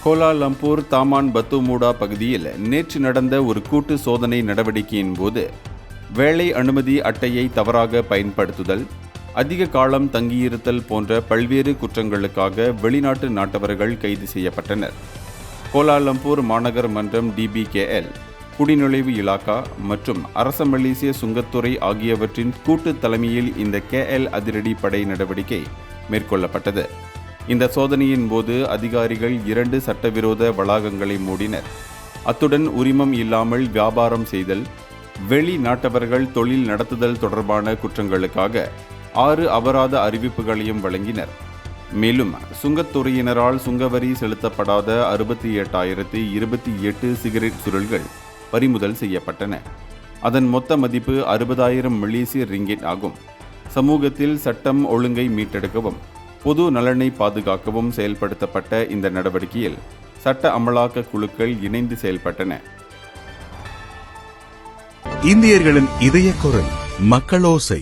Kuala Lumpur Taman பத்துமூடா பகுதியில் நேற்று நடந்த ஒரு கூட்டு சோதனை நடவடிக்கையின் போது வேலை அனுமதி அட்டையை தவறாக பயன்படுத்துதல், அதிக காலம் தங்கியிருத்தல் போன்ற பல்வேறு குற்றங்களுக்காக வெளிநாட்டு நாட்டவர்கள் கைது செய்யப்பட்டனர். கோலாலம்பூர் மாநகர் மன்றம் DBKL, குடிநுழைவு இலாக்கா மற்றும் அரச மலேசிய சுங்கத்துறை ஆகியவற்றின் கூட்டு தலைமையில் இந்த KL அதிரடி படை நடவடிக்கை மேற்கொள்ளப்பட்டது. இந்த சோதனையின் போது அதிகாரிகள் 2 சட்டவிரோத வளாகங்களை மூடினர். அத்துடன் உரிமம் இல்லாமல் வியாபாரம் செய்தல், வெளிநாட்டவர்கள் தொழில் நடத்துதல் தொடர்பான குற்றங்களுக்காக 6 அபராத அறிவிப்புகளையும் வழங்கினர். மேலும் சுங்கத்துறையினரால் சுங்கவரி செலுத்தப்படாத 68,028 சிகரெட் சுருள்கள் பறிமுதல் செய்யப்பட்டன. அதன் மொத்த மதிப்பு 60,000 மலேசிய ரிங்கிட் ஆகும். சமூகத்தில் சட்டம் ஒழுங்கை மீட்டெடுக்கவும் பொது நலனை பாதுகாக்கவும் செயல்படுத்தப்பட்ட இந்த நடவடிக்கையில் சட்ட அமலாக்க குழுக்கள் இணைந்து செயல்பட்டன. இந்தியர்களின் இதய குரல் மக்களோசை.